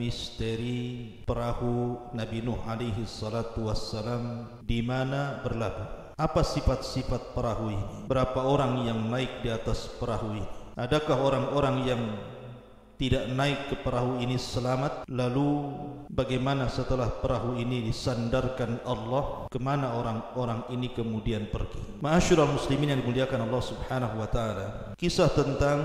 misteri perahu Nabi Nuh alaihi salatu wassalam di mana berlabuh. Apa sifat-sifat perahu ini? Berapa orang yang naik di atas perahu ini? Adakah orang-orang yang tidak naik ke perahu ini selamat? Lalu bagaimana setelah perahu ini disandarkan Allah? Kemana orang-orang ini kemudian pergi? Ma'asyiral muslimin yang dimuliakan Allah subhanahu wa ta'ala, kisah tentang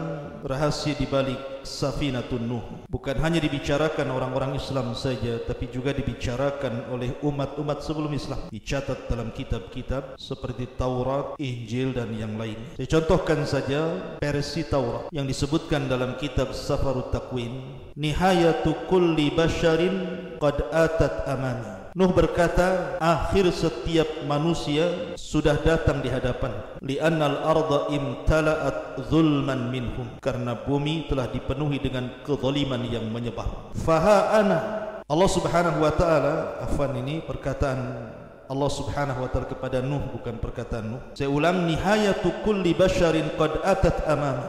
rahasia di balik Safinatun Nuh bukan hanya dibicarakan orang-orang Islam saja, tapi juga dibicarakan oleh umat-umat sebelum Islam. Dicatat dalam kitab-kitab seperti Taurat, Injil dan yang lainnya. Saya contohkan saja versi Taurat yang disebutkan dalam kitab Safarut Takwin, nihayatu kulli basyarin qad atat amami. Nuh berkata, akhir setiap manusia sudah datang di hadapan, li'annal arda imtala'at zulman minhum, karena bumi telah dipenuhi dengan kezaliman yang menyebar. Faha ana, Allah subhanahu wa ta'ala, afwan, ini perkataan Allah subhanahu wa ta'ala kepada Nuh, bukan perkataan Nuh. Saya ulang, nihayatu kulli basyarin qad atat amami,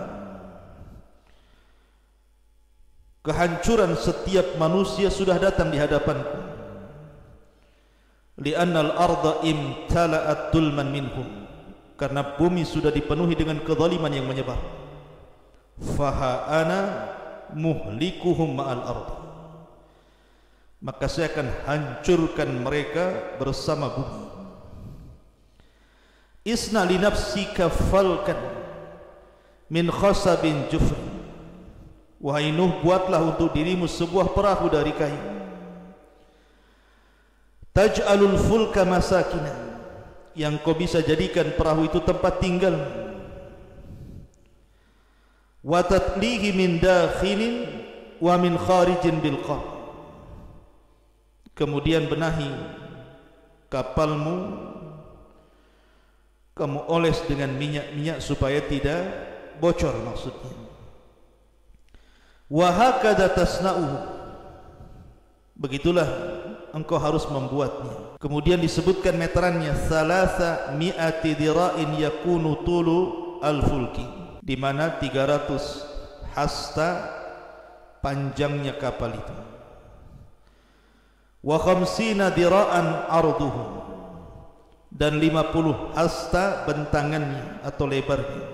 kehancuran setiap manusia sudah datang di hadapanku. Li'annal arda imtala'at dulman minhum, karena bumi sudah dipenuhi dengan kezaliman yang menyebar. Faha ana muhlikuhum ma'al ardi, maka saya akan hancurkan mereka bersama bumi. Isna li nafsika falkan min khasabin jufri, wahai Nuh, buatlah untuk dirimu sebuah perahu dari kayu. Taj'alul fulka masakina, yang kau bisa jadikan perahu itu tempat tinggal. Wa tatlihi min dakhilin wa min kharijin bil qar, kemudian benahi kapalmu, kamu oles dengan minyak-minyak supaya tidak bocor maksudnya. Wa hakadha tasna'uhu, begitulah engkau harus membuatnya. Kemudian disebutkan meterannya, salasa mi'ati dira'in yakunu tulu al-fulki, di mana 300 hasta panjangnya kapal itu. Wa khamsina dira'an arduhu, dan 50 hasta bentangannya atau lebarnya.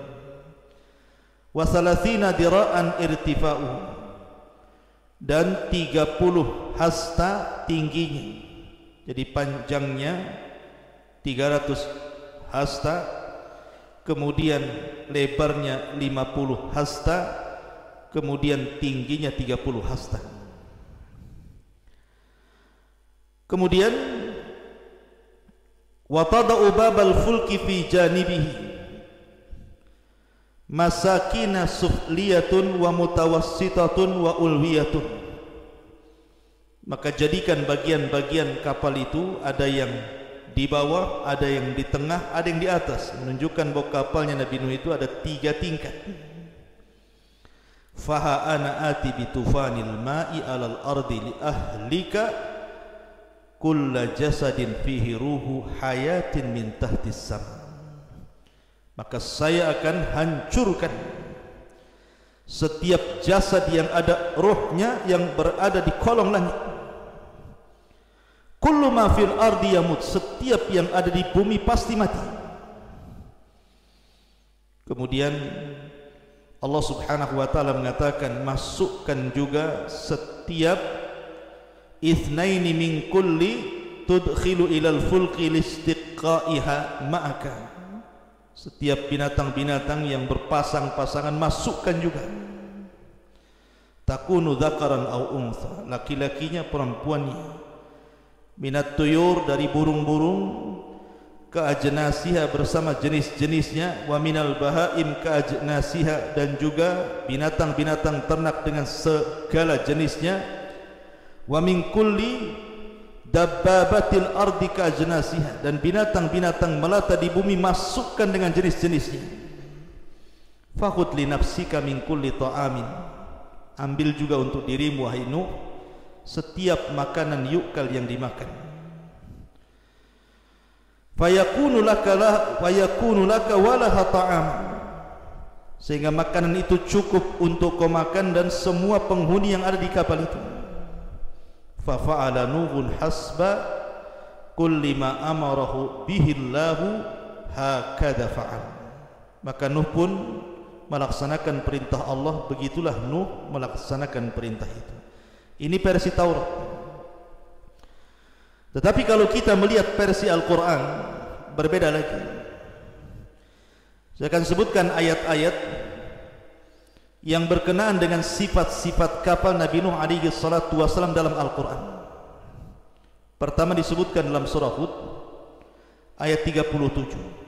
Wa salathina dira'an irtifa'uhu, dan 30 hasta tingginya. Jadi panjangnya 300 hasta, kemudian lebarnya 50 hasta, kemudian tingginya 30 hasta. Kemudian wa tada'u babal fulki fi janibihi masakina sufliyatun wa mutawassitatun wa ulwiyatun, maka jadikan bagian-bagian kapal itu ada yang di bawah, ada yang di tengah, ada yang di atas, menunjukkan bahwa kapalnya Nabi Nuh itu ada 3 tingkat. Faha ana ati bitufanil ma'i alal ardi li ahlika kulla jasadin fihi ruhu hayatin min tahtis sama, maka saya akan hancurkan setiap jasad yang ada rohnya yang berada di kolong langit. Kullu ma fil ardi yamut, setiap yang ada di bumi pasti mati. Kemudian Allah subhanahu wa ta'ala mengatakan, masukkan juga setiap ithnaini min kulli tudkhilu ilal fulki listiqaiha ma'aka, setiap binatang-binatang yang berpasang-pasangan masukkan juga. Takunu dzakaran au untha, laki-lakinya perempuannya. Minat tuyur, dari burung-burung, ke ajnasiha bersama jenis-jenisnya, wa minal bahaim ke ajnasiha, dan juga binatang-binatang ternak dengan segala jenisnya, wa min kulli dabbabatil ardi ka ajnasiha, dan binatang-binatang melata di bumi masukkan dengan jenis-jenisnya. Fakhudh li nafsika min kulli ta'amin, ambil juga untuk dirimu wahai Nuh setiap makanan yukal yang dimakan. Fayakunu laka walaha ta'am, sehingga makanan itu cukup untuk kau makan dan semua penghuni yang ada di kapal itu. fa fa'ala nuhun hasba kulli ma amarahu bihi Allahu hakadha fa'al. Maka Nuh pun melaksanakan perintah Allah, begitulah Nuh melaksanakan perintah itu. Ini versi Taurat. Tetapi kalau kita melihat versi Al-Quran, berbeda lagi. Saya akan sebutkan ayat-ayat yang berkenaan dengan sifat-sifat kapal Nabi Nuh alaihi salatu wasallam dalam Al-Quran. Pertama disebutkan dalam surah Hud ayat 37.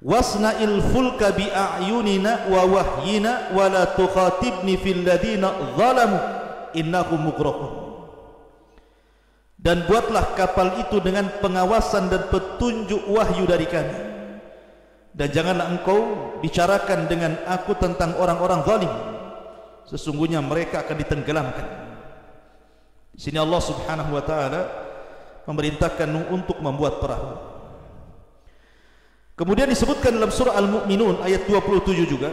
Wasna'il fulka bi'ayunina wa wahyina wa la tukhatibni fil ladina zalamu innahum mughraqun. Dan buatlah kapal itu dengan pengawasan dan petunjuk wahyu dari kami, dan janganlah engkau bicarakan dengan aku tentang orang-orang zalim, sesungguhnya mereka akan ditenggelamkan. Di sini Allah Subhanahu wa taala memerintahkan Nuh untuk membuat perahu. Kemudian disebutkan dalam surah Al-Mu'minun ayat 27 juga,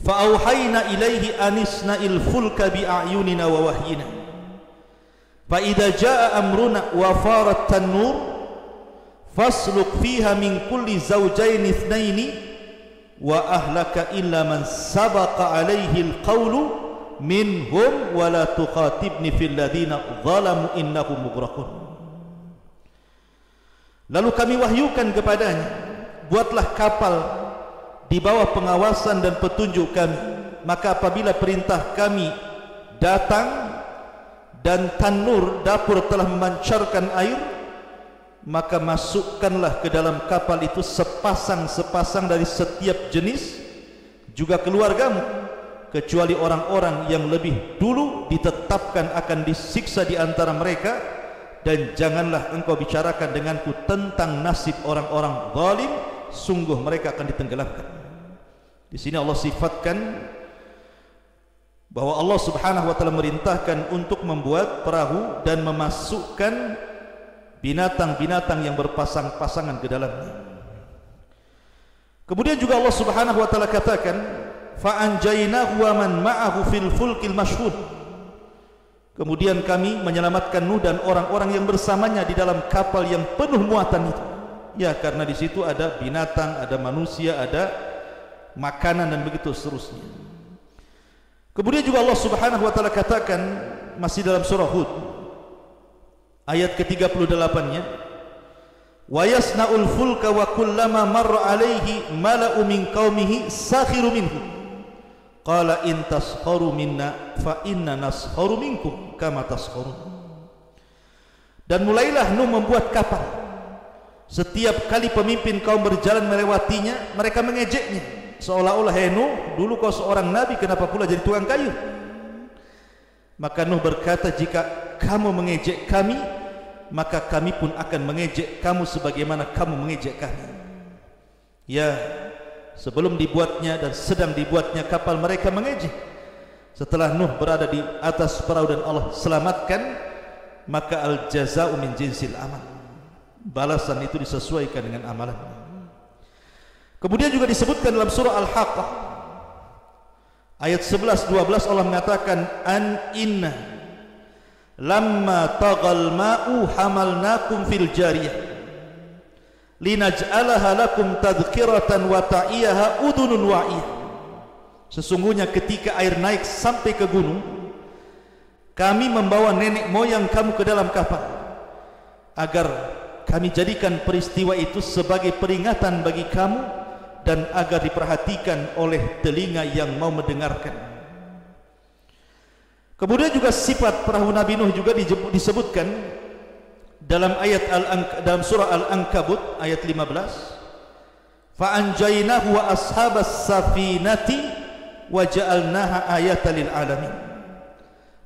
fa auhayna ilaihi anisna'il fulka bi a'yunina wa wahyina fa idza jaa amruna wa farat tanur fasluk fiha min kulli zawjayn itsnaini wa ahlaka illa man sabaqa alaihi alqawlu minhum wa la tukhatibni fil ladina zalamu innahum mughraqun. Lalu kami wahyukan kepadanya, buatlah kapal di bawah pengawasan dan petunjuk kami, maka apabila perintah kami datang dan tanur dapur telah memancarkan air, maka masukkanlah ke dalam kapal itu sepasang-sepasang dari setiap jenis, juga keluargamu, kecuali orang-orang yang lebih dulu ditetapkan akan disiksa di antara mereka. Dan janganlah engkau bicarakan denganku tentang nasib orang-orang zalim, sungguh mereka akan ditenggelamkan. Di sini Allah sifatkan bahwa Allah Subhanahu wa taala merintahkan untuk membuat perahu dan memasukkan binatang-binatang yang berpasang-pasangan ke dalamnya. Kemudian juga Allah Subhanahu wa taala katakan, fa anjaynahu wa man ma'ahu fil fulkil mashhud. Kemudian kami menyelamatkan Nuh dan orang-orang yang bersamanya di dalam kapal yang penuh muatan itu. Ya, karena di situ ada binatang, ada manusia, ada makanan dan begitu seterusnya. Kemudian juga Allah Subhanahu wa taala katakan masih dalam surah Hud ayat ke-38-nya, wa yasna'ul fulka wa kullama marra alaihi mala'u min qaumihi sakhiru minhu qala in taskharu minna fa inna naskharu minkum kama taskharun. Dan mulailah Nuh membuat kapal. Setiap kali pemimpin kaum berjalan melewatinya, mereka mengejeknya, seolah-olah, "Hei Nuh, dulu kau seorang nabi, kenapa pula jadi tukang kayu?" Maka Nuh berkata, "Jika kamu mengejek kami, maka kami pun akan mengejek kamu sebagaimana kamu mengejek kami." Ya, sebelum dibuatnya dan sedang dibuatnya kapal, mereka mengejek. Setelah Nuh berada di atas perahu dan Allah selamatkan, maka al-jaza'u min jinsil amal. Balasan itu disesuaikan dengan amalan. Kemudian juga disebutkan dalam surah Al-Haqqah ayat 11-12 Allah mengatakan, an inna lamma taghal ma'u hamalnakum fil jariyah linaj'alaha lakum tadhkiratan wa ta'iyaha udhunun wa'iyah. Sesungguhnya ketika air naik sampai ke gunung, kami membawa nenek moyang kamu ke dalam kapal, agar kami jadikan peristiwa itu sebagai peringatan bagi kamu dan agar diperhatikan oleh telinga yang mau mendengarkan. Kemudian juga sifat perahu Nabi Nuh juga disebutkan dalam dalam surah Al-Ankabut ayat 15, fa anjaynahu wa ashabas safinati wa ja'alnaha ayatan lil alamin.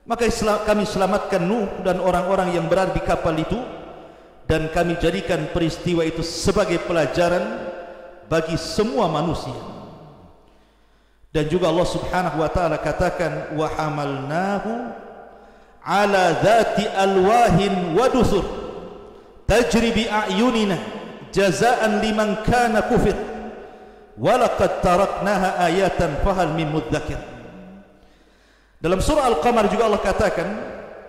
Maka kami selamatkan Nuh dan orang-orang yang berada di kapal itu, dan kami jadikan peristiwa itu sebagai pelajaran bagi semua manusia. Dan juga Allah Subhanahu wa taala katakan, wa hamalnahu ala dhati alwahin wa dusur tajri bi a'yunina jazaan liman kana kufir wa laqad taraknaha ayatan fahal min mudzakir. Dalam surah Al-Qamar juga Allah katakan,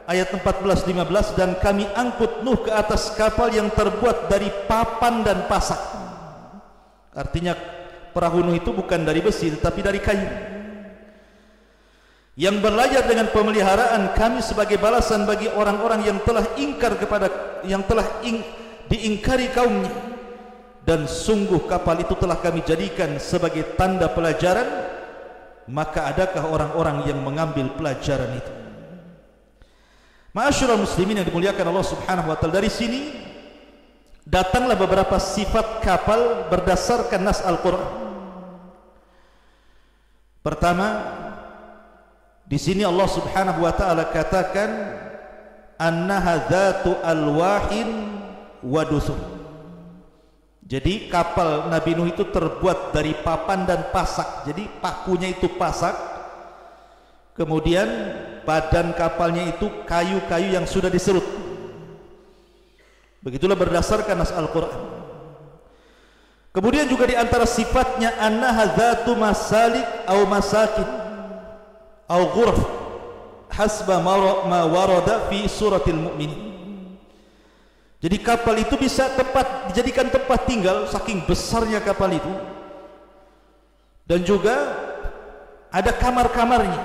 ayat 14-15, dan kami angkut Nuh ke atas kapal yang terbuat dari papan dan pasak. Artinya perahu Nuh itu bukan dari besi tetapi dari kayu, yang berlayar dengan pemeliharaan kami sebagai balasan bagi orang-orang yang telah ingkar diingkari kaumnya. Dan sungguh kapal itu telah kami jadikan sebagai tanda pelajaran, maka adakah orang-orang yang mengambil pelajaran itu? Ma'asyiral muslimin yang dimuliakan Allah Subhanahu wa taala, dari sini datanglah beberapa sifat kapal berdasarkan nas Al-Qur'an. Pertama, di sini Allah Subhanahu wa taala katakan annaha dzatu alwahin wa dusur. Jadi kapal Nabi Nuh itu terbuat dari papan dan pasak. Jadi pakunya itu pasak, kemudian badan kapalnya itu kayu-kayu yang sudah diserut. Begitulah berdasarkan nas Al-Quran. Kemudian juga di antara sifatnya annaha dzatu masalik au masakin au ghuraf hasba ma warada fi suratil mu'minin. Jadi kapal itu bisa dijadikan tempat tinggal, saking besarnya kapal itu. Dan juga ada kamar-kamarnya.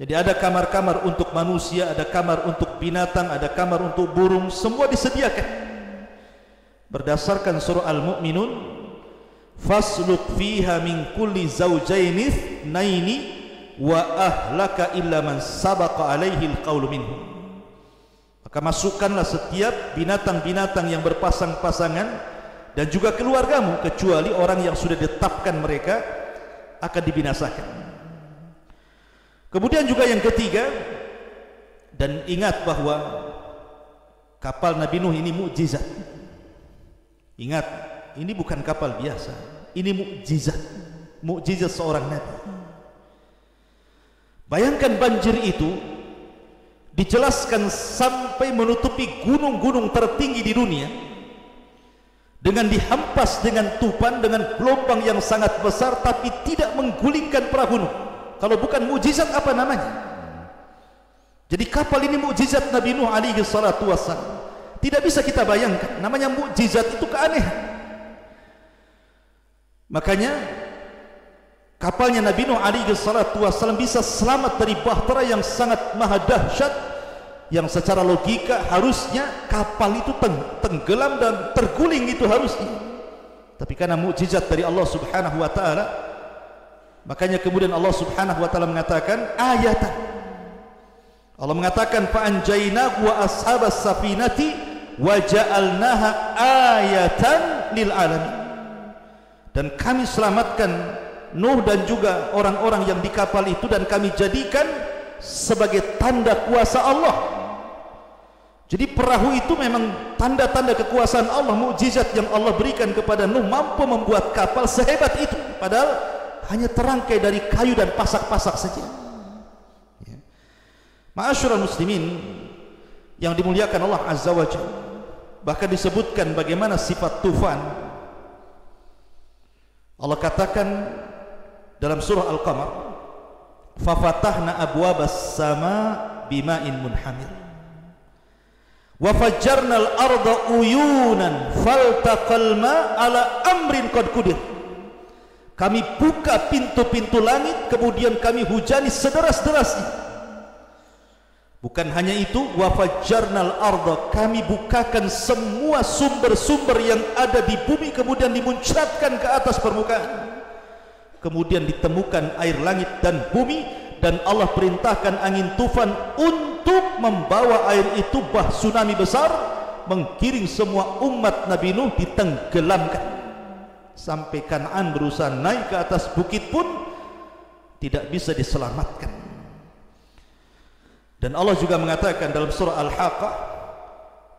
Jadi ada kamar-kamar untuk manusia, ada kamar untuk binatang, ada kamar untuk burung, semua disediakan. Berdasarkan surah Al-Mu'minun, fasluk fiha min kulli zawjaini itsnaini wa ahlaka illa man sabaqa alaihi alqaulu minhum. Maka masukkanlah setiap binatang-binatang yang berpasang-pasangan dan juga keluargamu, kecuali orang yang sudah ditetapkan mereka akan dibinasakan. Kemudian juga yang ketiga, dan ingat bahwa kapal Nabi Nuh ini mukjizat. Ingat, ini bukan kapal biasa, ini mukjizat, mukjizat seorang nabi. Bayangkan banjir itu dijelaskan sampai menutupi gunung-gunung tertinggi di dunia, dengan dihempas dengan tupan, dengan gelombang yang sangat besar, tapi tidak menggulingkan perahu Nuh. Kalau bukan mukjizat apa namanya? Jadi kapal ini mukjizat Nabi Nuh alaihi salatu wassalam. Tidak bisa kita bayangkan, namanya mukjizat itu keanehan. Makanya kapalnya Nabi Nuh alaihi salatu wassalam bisa selamat dari bahtera yang sangat maha dahsyat, yang secara logika harusnya kapal itu tenggelam dan terguling, itu harusnya. Tapi karena mukjizat dari Allah Subhanahu wa taala, makanya kemudian Allah Subhanahu wa taala mengatakan ayatan. Allah mengatakan fa anjaynahu wa ashabas safinati wa ja'alnaha ayatan lil alamin. Dan kami selamatkan Nuh dan juga orang-orang yang di kapal itu, dan kami jadikan sebagai tanda kuasa Allah. Jadi perahu itu memang tanda-tanda kekuasaan Allah, mukjizat yang Allah berikan kepada Nuh, mampu membuat kapal sehebat itu, padahal hanya terangkai dari kayu dan pasak-pasak saja. Ya. Ma'asyiral muslimin yang dimuliakan Allah Azza wa Jalla, bahkan disebutkan bagaimana sifat tufan. Allah katakan dalam surah Al-Qamar, fafatahna abwabas sama bima'in munhamir wa fajjarnal arda uyunan faltaqal ma ala amrin qad qudir. Kami buka pintu-pintu langit, kemudian kami hujani sederas-derasnya. Bukan hanya itu, wa fajjarnal arda, kami bukakan semua sumber-sumber yang ada di bumi, kemudian dimuncratkan ke atas permukaan. Kemudian ditemukan air langit dan bumi, dan Allah perintahkan angin tufan untuk membawa air itu, bah tsunami besar, menggiring semua umat Nabi Nuh, ditenggelamkan. Sampai Kan'an berusaha naik ke atas bukit pun tidak bisa diselamatkan. Dan Allah juga mengatakan dalam surah Al-Haqqah,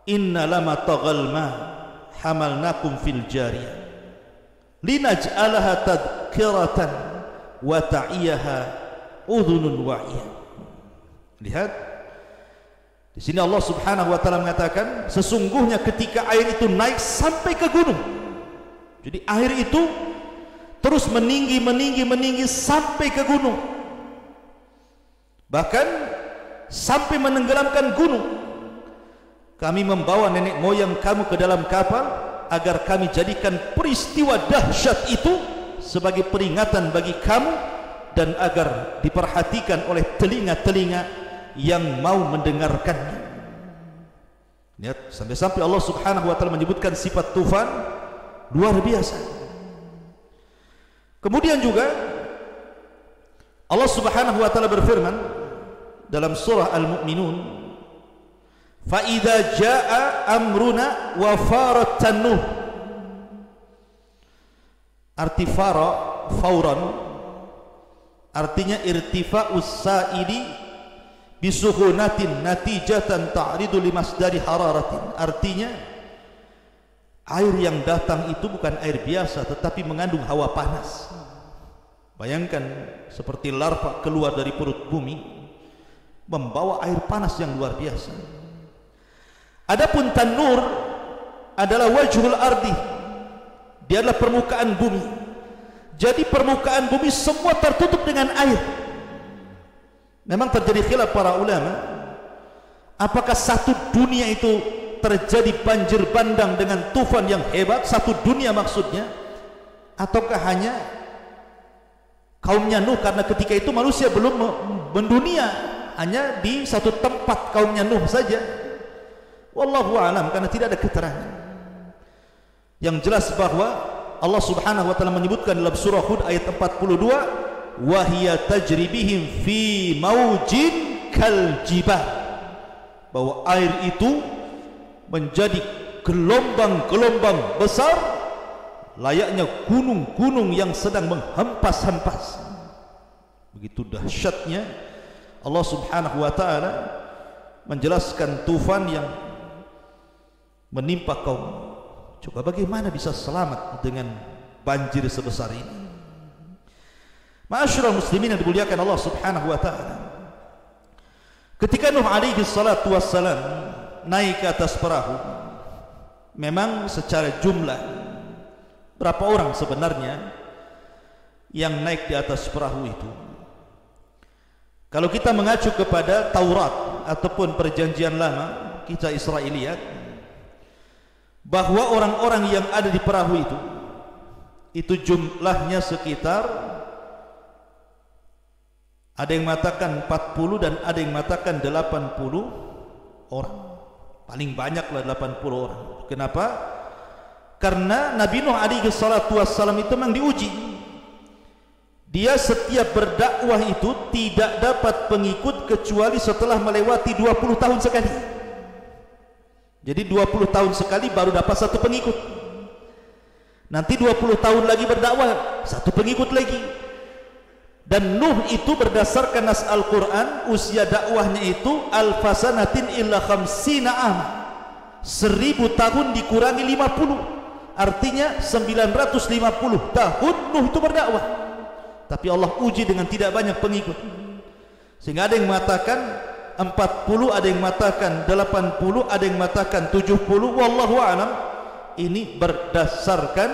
inna lama taghal ma hamalnakum fil jariyah linaj'alaha tadhkiratan wa ta'iyaha udhunun wa'iyah. Lihat di sini Allah Subhanahu wa taala mengatakan, sesungguhnya ketika air itu naik sampai ke gunung, jadi air itu terus meninggi sampai ke gunung. Bahkan sampai menenggelamkan gunung. Kami membawa nenek moyang kamu ke dalam kapal agar kami jadikan peristiwa dahsyat itu sebagai peringatan bagi kamu dan agar diperhatikan oleh telinga-telinga yang mau mendengarkannya. Lihat, sampai-sampai Allah Subhanahu wa taala menyebutkan sifat tufan luar biasa. Kemudian juga Allah Subhanahu wa taala berfirman dalam surah Al-Mu'minun, fa idza jaa amruna wa farat tanuh. Arti fara fauran artinya irtifa'us sa'ili bisuhunatin natijatan ta'ridu limasdari hararatin. Artinya air yang datang itu bukan air biasa tetapi mengandung hawa panas. Bayangkan seperti larva keluar dari perut bumi membawa air panas yang luar biasa. Adapun tanur adalah wajhul ardi, dia adalah permukaan bumi. Jadi permukaan bumi semua tertutup dengan air. Memang terjadi khilaf para ulama, apakah satu dunia itu terjadi banjir bandang dengan tufan yang hebat, satu dunia maksudnya, ataukah hanya kaumnya Nuh, karena ketika itu manusia belum mendunia, hanya di satu tempat kaumnya Nuh saja. Wallahu a'lam, karena tidak ada keterangan. Yang jelas bahwa Allah Subhanahu wa taala menyebutkan dalam surah Hud ayat 42, wa hiya tajri bihim fi maujin kal jibal, bahwa air itu menjadi gelombang-gelombang besar layaknya gunung-gunung yang sedang menghempas-hempas. Begitu dahsyatnya Allah Subhanahu wa taala menjelaskan tufan yang menimpa kaum. Coba bagaimana bisa selamat dengan banjir sebesar ini? Ma'asyiral muslimin yang dimuliakan Allah Subhanahu wa taala, ketika Nuh alaihi salatu wassalam naik ke atas perahu, memang secara jumlah berapa orang sebenarnya yang naik di atas perahu itu? Kalau kita mengacu kepada Taurat ataupun perjanjian lama, kisah Israiliyat, bahwa orang-orang yang ada di perahu itu jumlahnya sekitar, ada yang mengatakan 40 dan ada yang mengatakan 80 orang. Paling banyaklah 80 orang. Kenapa? Karena Nabi Nuh alaihi salatu wassalam itu memang diuji. Dia setiap berdakwah itu tidak dapat pengikut kecuali setelah melewati 20 tahun sekali. Jadi 20 tahun sekali baru dapat satu pengikut. Nanti 20 tahun lagi berdakwah, satu pengikut lagi. Dan Nuh itu berdasarkan nas Al-Quran, usia dakwahnya itu alfasanatin illa khamsina am, 1000 tahun dikurangi 50, artinya 950 tahun Nuh itu berdakwah. Tapi Allah uji dengan tidak banyak pengikut, sehingga ada yang mengatakan 40, ada yang mengatakan 80, ada yang mengatakan 70. Wallahu a'lam. Ini berdasarkan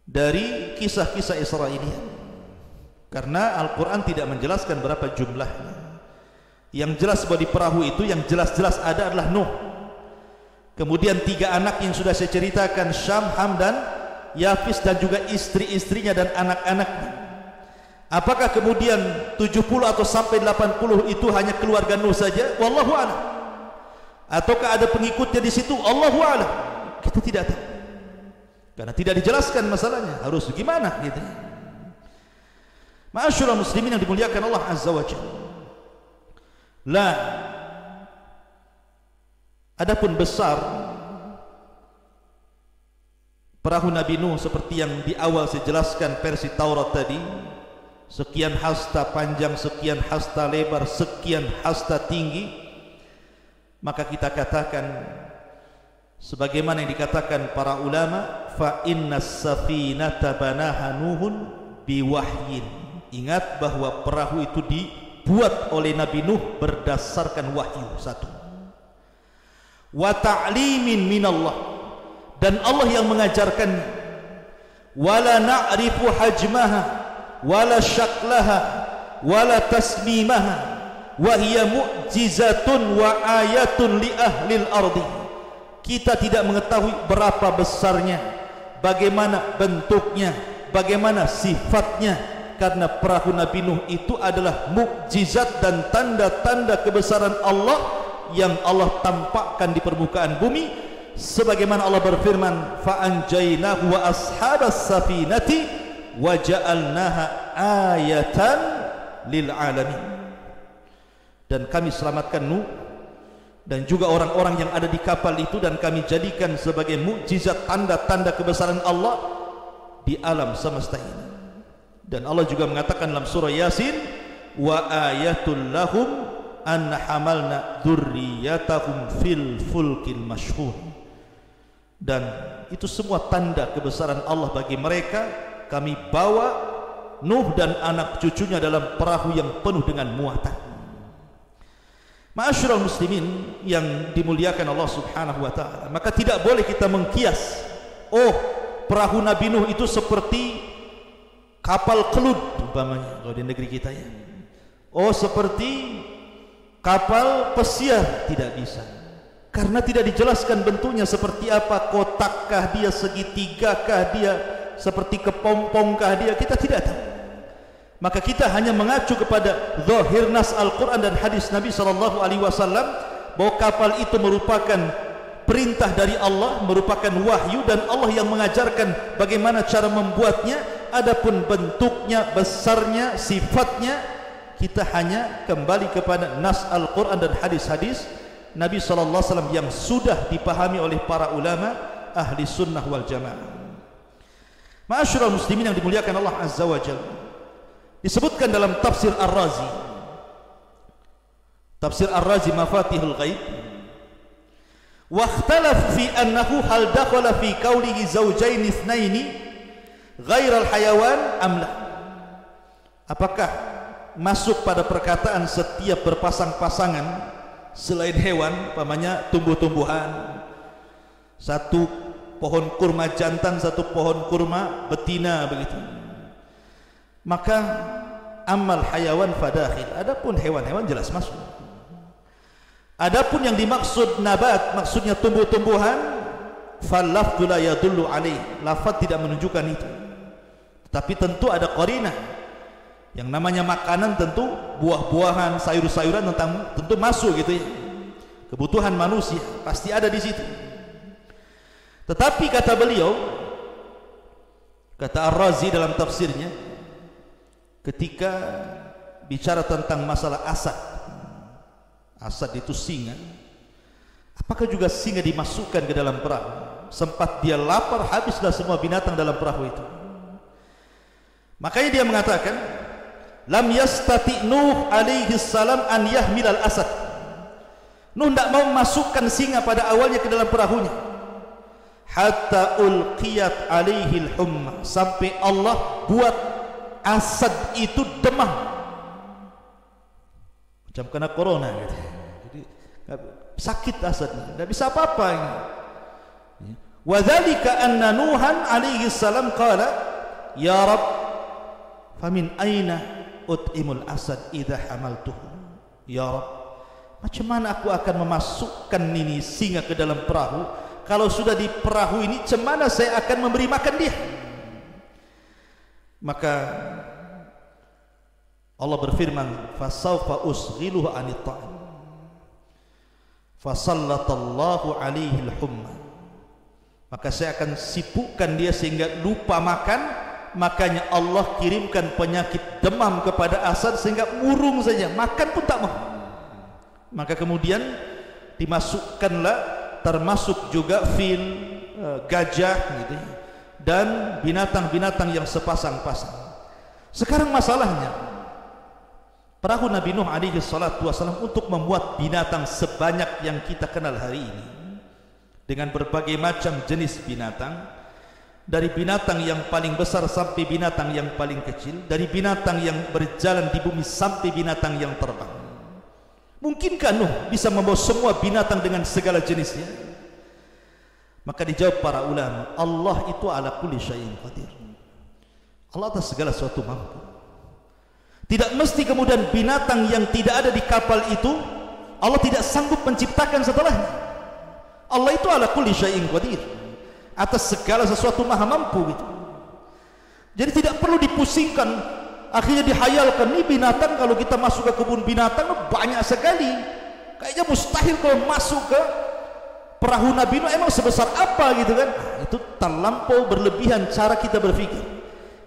dari kisah-kisah Israiliyat, karena Al-Quran tidak menjelaskan berapa jumlahnya. Yang jelas bahwa di perahu itu yang jelas-jelas ada adalah Nuh, kemudian 3 anak yang sudah saya ceritakan, Syam, Ham dan Yafis, dan juga istri-istrinya dan anak-anaknya. Apakah kemudian 70 atau sampai 80 itu hanya keluarga Nuh saja? Wallahu a'lam. Ataukah ada pengikutnya di situ? Allahu a'lam. Kita tidak tahu, karena tidak dijelaskan masalahnya harus gimana gitu. Ma'asyiral muslimin yang dimuliakan Allah Azza wa Jalla. La, adapun besar perahu Nabi Nuh seperti yang di awal saya jelaskan versi Taurat tadi, sekian hasta panjang, sekian hasta lebar, sekian hasta tinggi, maka kita katakan sebagaimana yang dikatakan para ulama, fa innas safinata banaha Nuhun biwahyin. Ingat bahwa perahu itu dibuat oleh Nabi Nuh berdasarkan wahyu. Satu, wa ta'limin minallah, dan Allah yang mengajarkan. Wala na'rifu hajmaha wala syaklaha wala tasmimaha wa hiya mu'jizatun wa ayatun li ahlil ardi. Kita tidak mengetahui berapa besarnya, bagaimana bentuknya, bagaimana sifatnya, karena perahu Nabi Nuh itu adalah mukjizat dan tanda-tanda kebesaran Allah yang Allah tampakkan di permukaan bumi, sebagaimana Allah berfirman, fa anjaynahu wa ashabas safinati wa ja'alnaha ayatan lil alamin. Dan kami selamatkan Nuh dan juga orang-orang yang ada di kapal itu, dan kami jadikan sebagai mukjizat, tanda-tanda kebesaran Allah di alam semesta ini. Dan Allah juga mengatakan dalam surah Yasin, wa ayatul lahum an hamalna dzurriyyatahum fil fulkil mashhur. Dan itu semua tanda kebesaran Allah bagi mereka. Kami bawa Nuh dan anak cucunya dalam perahu yang penuh dengan muatan. Ma'asyiral muslimin yang dimuliakan Allah Subhanahu wa taala, maka tidak boleh kita mengkias, oh, perahu Nabi Nuh itu seperti kapal kelud umpamanya kalau di negeri kita ya. Oh, seperti kapal pesiar, tidak bisa. Karena tidak dijelaskan bentuknya seperti apa, kotakkah dia, segitigakah dia, seperti kepompongkah dia, kita tidak tahu. Maka kita hanya mengacu kepada zahir nas Al-Quran dan hadis Nabi SAW bahwa kapal itu merupakan perintah dari Allah, merupakan wahyu, dan Allah yang mengajarkan bagaimana cara membuatnya. Adapun bentuknya, besarnya, sifatnya, kita hanya kembali kepada nas Al-Quran dan hadis-hadis Nabi SAW yang sudah dipahami oleh para ulama ahli sunnah wal jamaah. Ma'asyiral muslimin yang dimuliakan Allah Azza wa Jalla, disebutkan dalam tafsir Ar-Razi, tafsir Ar-Razi Mafatihul Ghaib, wa ikhtalafu fi annahu hal dakhala fi qawlihi zawjayn itsnaini ghairal hayawan am la. Apakah masuk pada perkataan setiap berpasang-pasangan selain hewan, umpamanya tumbuh-tumbuhan, satu pohon kurma jantan, satu pohon kurma betina, begitu. Maka amal hayawan fadakhil, adapun hewan-hewan jelas masuk. Adapun yang dimaksud nabat, maksudnya tumbuh-tumbuhan, falafdhu la yadullu alaih, lafaz tidak menunjukkan itu. Tapi tentu ada qarinah. Yang namanya makanan tentu buah-buahan, sayur-sayuran tentu masuk gitu ya. Kebutuhan manusia pasti ada di situ. Tetapi kata beliau, kata Ar-Razi dalam tafsirnya, ketika bicara tentang masalah asad, asad itu singa, apakah juga singa dimasukkan ke dalam perahu? Sempat dia lapar, habislah semua binatang dalam perahu itu. Makanya dia mengatakan, lam yastati Nuh alaihi salam an yahmil al asad. Nuh tidak mau memasukkan singa pada awalnya ke dalam perahunya, hatta ulqiyat alaihi al-humma, sampai Allah buat asad itu demam, macam kena corona gitu. Jadi sakit asadnya, tidak bisa apa-apa ini. Wa dzalika anna Nuhan alaihi salam qala ya Rabb famin aina ut'imul asad idza hamaltuhu. Ya Rabb, macam mana aku akan memasukkan ini singa ke dalam perahu? Kalau sudah di perahu ini, macam mana saya akan memberi makan dia? Maka Allah berfirman, fasawfa usghiluhu anit ta'am fasallatallahu alaihi al-humma, maka saya akan sibukkan dia sehingga lupa makan. Makanya Allah kirimkan penyakit demam kepada asad sehingga murung saja, makan pun tak mau. Maka kemudian dimasukkanlah, termasuk juga fil, gajah gitu ya, dan binatang-binatang yang sepasang-pasang. Sekarang masalahnya, perahu Nabi Nuh alaihi salatu wasallam untuk membuat binatang sebanyak yang kita kenal hari ini, dengan berbagai macam jenis binatang, dari binatang yang paling besar sampai binatang yang paling kecil, dari binatang yang berjalan di bumi sampai binatang yang terbang. Mungkinkah Nuh bisa membawa semua binatang dengan segala jenisnya? Maka dijawab para ulama, Allah itu ala kulli syai'in qadir. Allah atas segala sesuatu mampu. Tidak mesti kemudian binatang yang tidak ada di kapal itu Allah tidak sanggup menciptakan setelahnya. Allah itu ala kulli syai'in qadir, atas segala sesuatu maha mampu gitu. Jadi tidak perlu dipusingkan, akhirnya dihayalkan, nih binatang kalau kita masuk ke kebun binatang banyak sekali, kayaknya mustahil kalau masuk ke perahu Nabi Nuh, emang sebesar apa gitu kan. Itu terlampau berlebihan cara kita berpikir.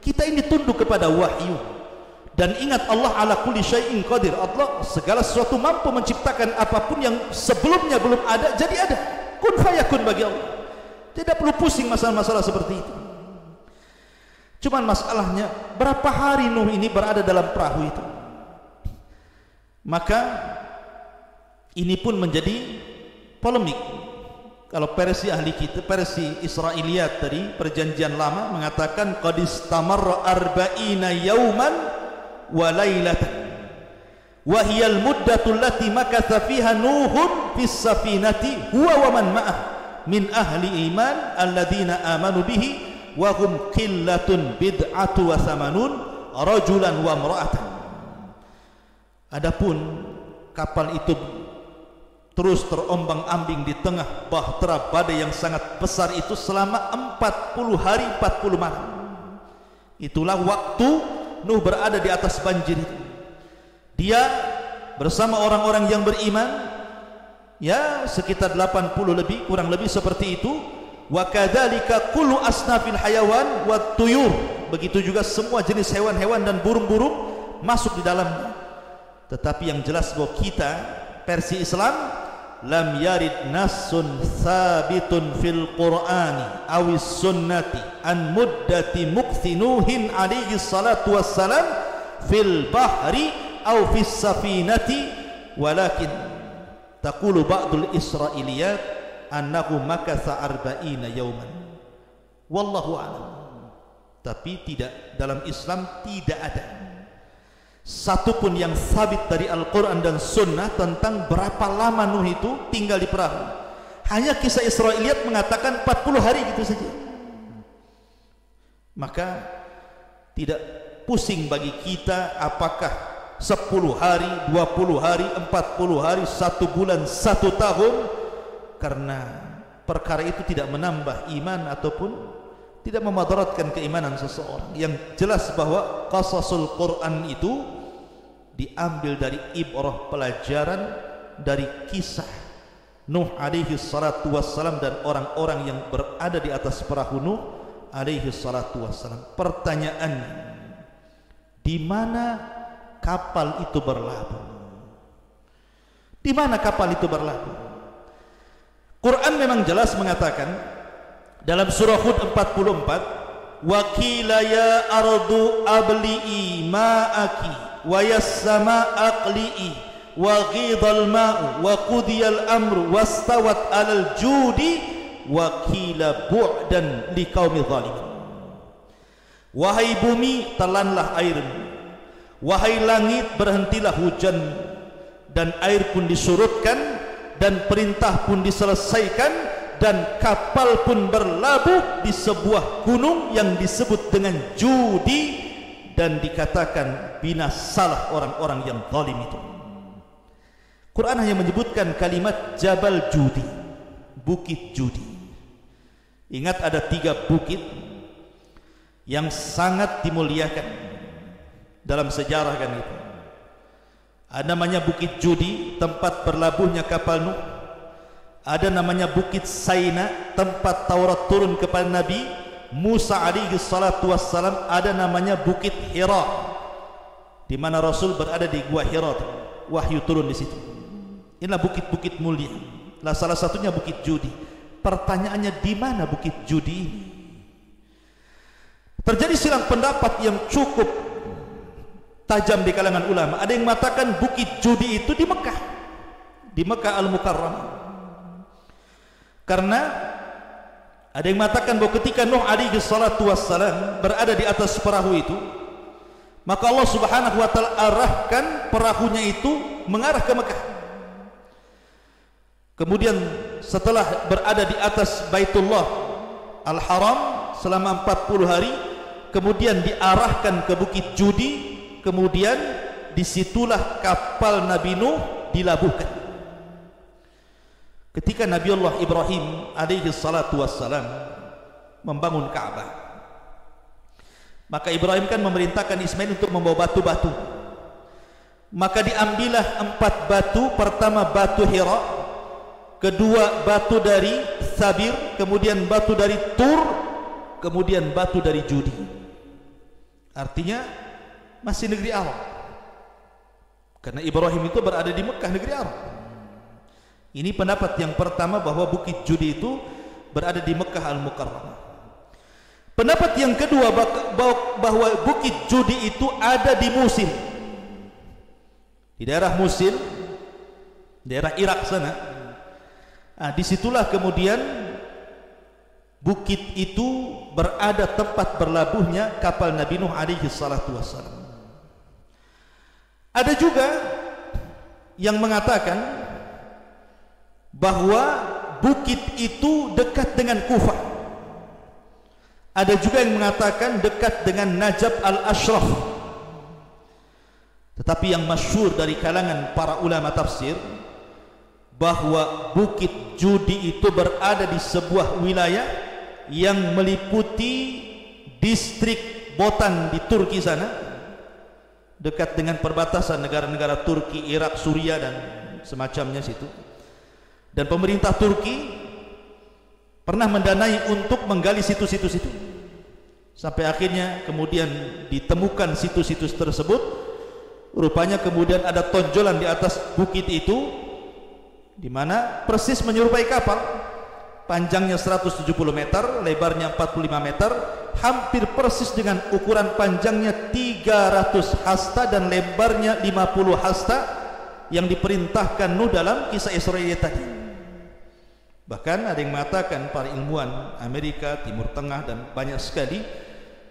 Kita ini tunduk kepada wahyu, dan ingat Allah ala kulli syai'in qadir. Allah segala sesuatu mampu menciptakan apapun yang sebelumnya belum ada jadi ada. Kun fayakun bagi Allah. Tidak perlu pusing masalah-masalah seperti itu. Cuman masalahnya berapa hari Nuh ini berada dalam perahu itu. Maka ini pun menjadi polemik. Kalau versi ahli kita, versi Israiliyat tadi, perjanjian lama mengatakan qad istamarra arba'ina yauman wa lailatan wa hiya al-muddatu allati makatha fiha Nuhun fis safinati huwa wa man ma'ah min ahli iman alladziina amanu bihi wa hum qillatun bid'atu wa thamanun rajulan wa imra'atan. Adapun kapal itu terus terombang-ambing di tengah bahtera badai yang sangat besar itu selama 40 hari 40 malam. Itulah waktu Nuh berada di atas banjir itu. Dia bersama orang-orang yang beriman, ya sekitar 80 lebih, kurang lebih seperti itu. Wa kadzalika kullu asnafil hayawan wat tuyur, begitu juga semua jenis hewan-hewan dan burung-burung masuk di dalamnya. Tetapi yang jelas bahwa kita versi Islam, lam yarid nassun sabitun fil qur'ani awis sunnati an muddati muqthinuhin alaihi salatu wassalam fil bahri aw fis safinati, walakin taqulu ba'dul israiliyat annahu makatha arba'ina yauman wallahu a'lam. Tapi tidak, dalam Islam tidak ada satupun yang sabit dari Al-Quran dan Sunnah tentang berapa lama Nuh itu tinggal di perahu. Hanya kisah Israiliyat mengatakan 40 hari gitu saja. Maka tidak pusing bagi kita apakah 10 hari, 20 hari, 40 hari, 1 bulan, 1 tahun, karena perkara itu tidak menambah iman ataupun tidak memadaratkan keimanan seseorang. Yang jelas bahwa qasasul Quran itu diambil dari ibrah, pelajaran dari kisah Nuh alaihi salatu wassalam dan orang-orang yang berada di atas perahu Nuh alaihi salatu wassalam. Pertanyaannya, di mana kapal itu berlabuh? Di mana kapal itu berlabuh? Quran memang jelas mengatakan dalam surah Hud 44, wa qila ya ardu abli'i ma'aki wa yas sama'u aqli'i wa ghidal ma'u wa qudiyal amru wastawat 'alal judi wa qila bu'dan liqaumi zalimin. Wahai bumi, telanlah airmu, wahai langit, berhentilah hujan, dan air pun disurutkan dan perintah pun diselesaikan, dan kapal pun berlabuh di sebuah gunung yang disebut dengan Judi, dan dikatakan binasalah orang-orang yang zalim itu. Quran hanya menyebutkan kalimat Jabal Judi, Bukit Judi. Ingat ada 3 bukit yang sangat dimuliakan dalam sejarah kan itu. Ada namanya Bukit Judi, tempat berlabuhnya kapal Nuh. Ada namanya Bukit Saina, tempat Taurat turun kepada Nabi Musa alaihi salatu wassalam. Ada namanya Bukit Hira, di mana Rasul berada di Gua Hira, wahyu turun di situ. Inilah bukit-bukit mulia. Nah, salah satunya Bukit Judi. Pertanyaannya, di mana Bukit Judi ini? Terjadi silang pendapat yang cukup tajam di kalangan ulama. Ada yang mengatakan Bukit Judi itu di Mekah, di Mekah Al-Mukarramah. Karena ada yang mengatakan bahwa ketika Nuh alaihi salatu wassalam berada di atas perahu itu, maka Allah subhanahu wa ta'ala arahkan perahunya itu mengarah ke Mekah. Kemudian setelah berada di atas Baitullah Al-Haram selama 40 hari, kemudian diarahkan ke Bukit Judi kemudian disitulah kapal Nabi Nuh dilabuhkan. Ketika Nabi Allah Ibrahim alaihi salatu wassalam membangun Ka'bah, maka Ibrahim kan memerintahkan Ismail untuk membawa batu-batu. Maka diambillah 4 batu. Pertama batu Hira, kedua batu dari Sabir, kemudian batu dari Tur, kemudian batu dari Judi. Artinya masih negeri Arab, karena Ibrahim itu berada di Mekah, negeri Arab. Ini pendapat yang pertama, bahwa Bukit Judi itu berada di Mekah Al-Mukarramah. Pendapat yang kedua, bahwa Bukit Judi itu ada di Musil, di daerah Musil, daerah Irak sana. Nah, disitulah kemudian bukit itu berada tempat berlabuhnya kapal Nabi Nuh alaihi salatu wassalam. Ada juga yang mengatakan bahwa bukit itu dekat dengan Kufah. Ada juga yang mengatakan dekat dengan Najab al-Ashraf. Tetapi yang masyhur dari kalangan para ulama tafsir, bahwa Bukit Judi itu berada di sebuah wilayah yang meliputi distrik Botan di Turki sana, dekat dengan perbatasan negara-negara Turki, Irak, Suria dan semacamnya situ. Dan pemerintah Turki pernah mendanai untuk menggali situs-situs itu, sampai akhirnya kemudian ditemukan situs-situs tersebut. Rupanya kemudian ada tonjolan di atas bukit itu, di mana persis menyerupai kapal. Panjangnya 170 meter, lebarnya 45 meter, hampir persis dengan ukuran panjangnya 300 hasta dan lebarnya 50 hasta yang diperintahkan Nuh dalam kisah Israel tadi. Bahkan ada yang mengatakan, para ilmuwan Amerika, Timur Tengah dan banyak sekali,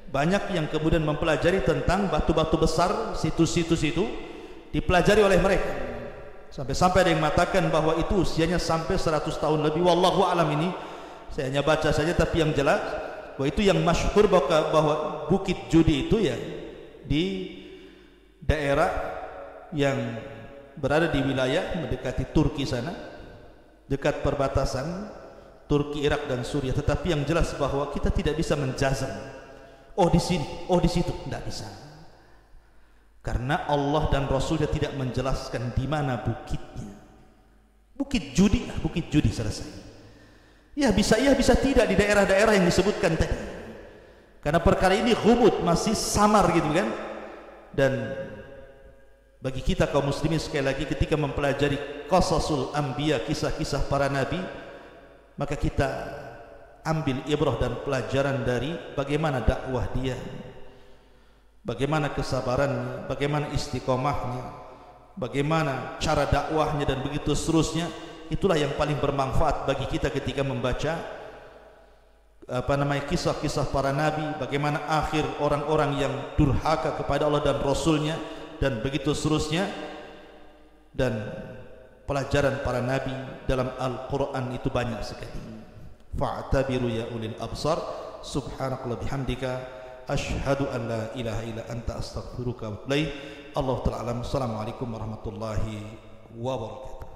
banyak yang kemudian mempelajari tentang batu-batu besar, situs-situs itu dipelajari oleh mereka. Sampai-sampai ada yang mengatakan bahwa itu usianya sampai 100 tahun lebih. Wallahu alam, ini saya hanya baca saja, tapi yang jelas bahwa itu yang masyhur, bahwa Bukit Judi itu ya di daerah yang berada di wilayah mendekati Turki sana, dekat perbatasan Turki, Irak dan Suriah. Tetapi yang jelas bahwa kita tidak bisa menjazam, oh di sini, oh di situ, tidak bisa. Karena Allah dan Rasulnya tidak menjelaskan di mana bukitnya. Bukit Judi, Bukit Judi, selesai. Ya bisa tidak di daerah-daerah yang disebutkan tadi. Karena perkara ini ghumud, masih samar gitu kan. Dan bagi kita kaum muslimin, sekali lagi, ketika mempelajari qasasul anbiya, kisah-kisah para nabi, maka kita ambil ibrah dan pelajaran dari bagaimana dakwah dia, bagaimana kesabarannya, bagaimana istiqomahnya, bagaimana cara dakwahnya dan begitu seterusnya. Itulah yang paling bermanfaat bagi kita ketika membaca kisah-kisah para nabi, bagaimana akhir orang-orang yang durhaka kepada Allah dan Rasulnya dan begitu seterusnya. Dan pelajaran para nabi dalam Al-Quran itu banyak sekali. Fa'tabiru ya ulil absar. Subhanakallah bihamdika, asyhadu an la ilaha illa anta, astaghfiruka wa atubu ilaik. Allah ta'ala alam. Assalamualaikum warahmatullahi wabarakatuh.